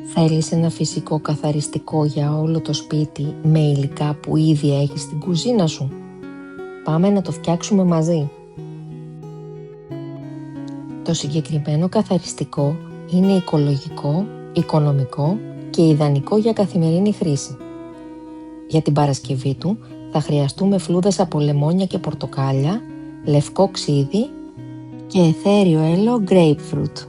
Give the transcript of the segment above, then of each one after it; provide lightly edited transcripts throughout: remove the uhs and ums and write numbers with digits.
Θέλεις ένα φυσικό καθαριστικό για όλο το σπίτι με υλικά που ήδη έχεις στην κουζίνα σου? Πάμε να το φτιάξουμε μαζί. Το συγκεκριμένο καθαριστικό είναι οικολογικό, οικονομικό και ιδανικό για καθημερινή χρήση. Για την παρασκευή του θα χρειαστούμε φλούδες από λεμόνια και πορτοκάλια, λευκό ξύδι και αιθέριο έλαιο grapefruit.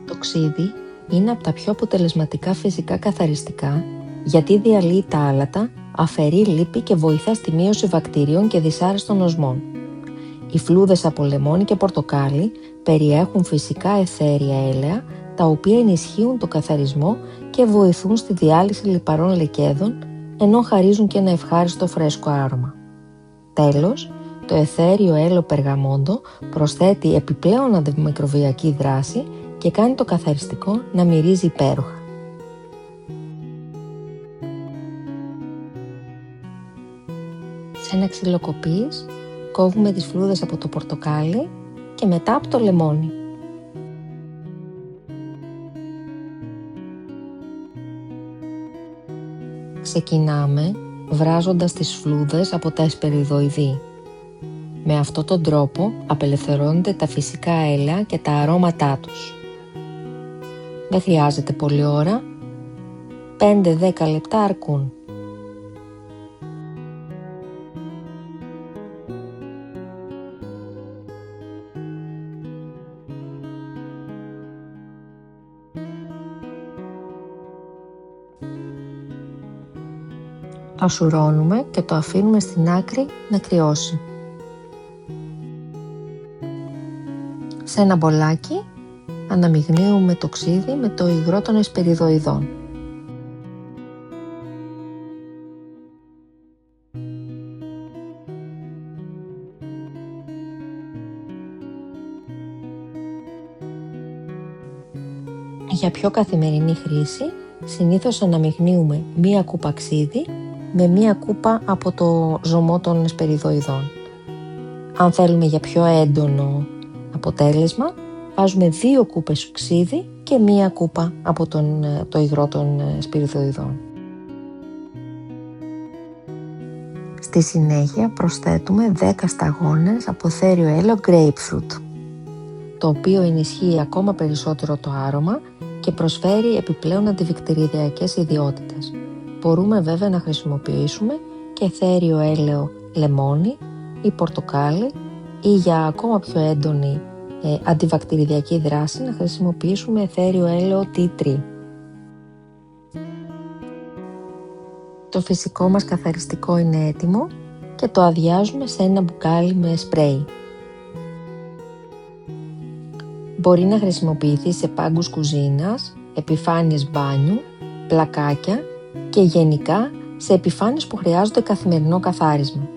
Το ξύδι είναι από τα πιο αποτελεσματικά φυσικά καθαριστικά γιατί διαλύει τα άλατα, αφαιρεί λίπη και βοηθά στη μείωση βακτηρίων και δυσάρεστων οσμών. Οι φλούδες από λεμόνι και πορτοκάλι περιέχουν φυσικά αιθέρια έλαια τα οποία ενισχύουν το καθαρισμό και βοηθούν στη διάλυση λιπαρών λεκέδων ενώ χαρίζουν και ένα ευχάριστο φρέσκο άρωμα. Τέλος, το αιθέριο έλαιο περγαμόντο προσθέτει επιπλέον αντιμικροβιακή δράση και κάνει το καθαριστικό να μυρίζει υπέροχα. Σε ένα ξύλο κοπής κόβουμε τις φλούδες από το πορτοκάλι και μετά από το λεμόνι. Ξεκινάμε βράζοντας τις φλούδες από τα εσπεριδοειδή. Με αυτόν τον τρόπο απελευθερώνονται τα φυσικά έλαια και τα αρώματά τους. Δεν χρειάζεται πολλή ώρα, 5-10 λεπτά αρκούν. Το σουρώνουμε και το αφήνουμε στην άκρη να κρυώσει. Σε ένα μπολάκι αναμειγνύουμε το ξύδι με το υγρό των εσπεριδοειδών. Για πιο καθημερινή χρήση, συνήθως αναμειγνύουμε μία κούπα ξύδι με μία κούπα από το ζωμό των εσπεριδοειδών. Αν θέλουμε για πιο έντονο αποτέλεσμα, βάζουμε 2 κούπες ξύδι και μία κούπα από το υγρό των εσπεριδοειδών. Στη συνέχεια προσθέτουμε 10 σταγόνες από αιθέριο έλαιο grapefruit, το οποίο ενισχύει ακόμα περισσότερο το άρωμα και προσφέρει επιπλέον αντιβακτηριδιακές ιδιότητες. Μπορούμε βέβαια να χρησιμοποιήσουμε και αιθέριο έλαιο λεμόνι ή πορτοκάλι ή για ακόμα πιο έντονη αντιβακτηριδιακή δράση να χρησιμοποιήσουμε αιθέριο έλαιο tea tree. Το φυσικό μας καθαριστικό είναι έτοιμο και το αδειάζουμε σε ένα μπουκάλι με σπρέι. Μπορεί να χρησιμοποιηθεί σε πάγκους κουζίνας, επιφάνειες μπάνιου, πλακάκια και γενικά σε επιφάνειες που χρειάζονται καθημερινό καθάρισμα.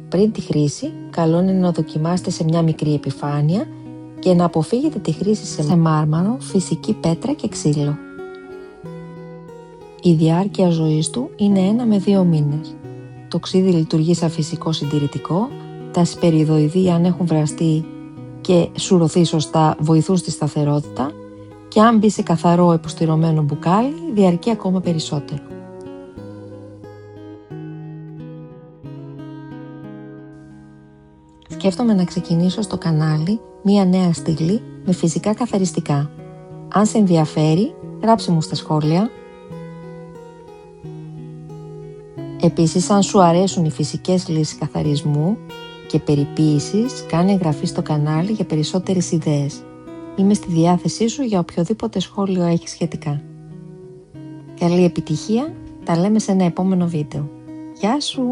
Πριν τη χρήση, καλό είναι να δοκιμάσετε σε μια μικρή επιφάνεια και να αποφύγετε τη χρήση σε μάρμαρο, φυσική πέτρα και ξύλο. Η διάρκεια ζωής του είναι 1 με 2 μήνες. Το ξύδι λειτουργεί σαν φυσικό συντηρητικό, τα εσπεριδοειδή αν έχουν βραστεί και σουρωθεί σωστά βοηθούν στη σταθερότητα και αν μπει σε καθαρό υποστηρωμένο μπουκάλι διαρκεί ακόμα περισσότερο. Σκέφτομαι να ξεκινήσω στο κανάλι μία νέα στήλη με φυσικά καθαριστικά. Αν σε ενδιαφέρει, γράψε μου στα σχόλια. Επίσης, αν σου αρέσουν οι φυσικές λύσεις καθαρισμού και περιποίησης, κάνε εγγραφή στο κανάλι για περισσότερες ιδέες. Είμαι στη διάθεσή σου για οποιοδήποτε σχόλιο έχεις σχετικά. Καλή επιτυχία, τα λέμε σε ένα επόμενο βίντεο. Γεια σου!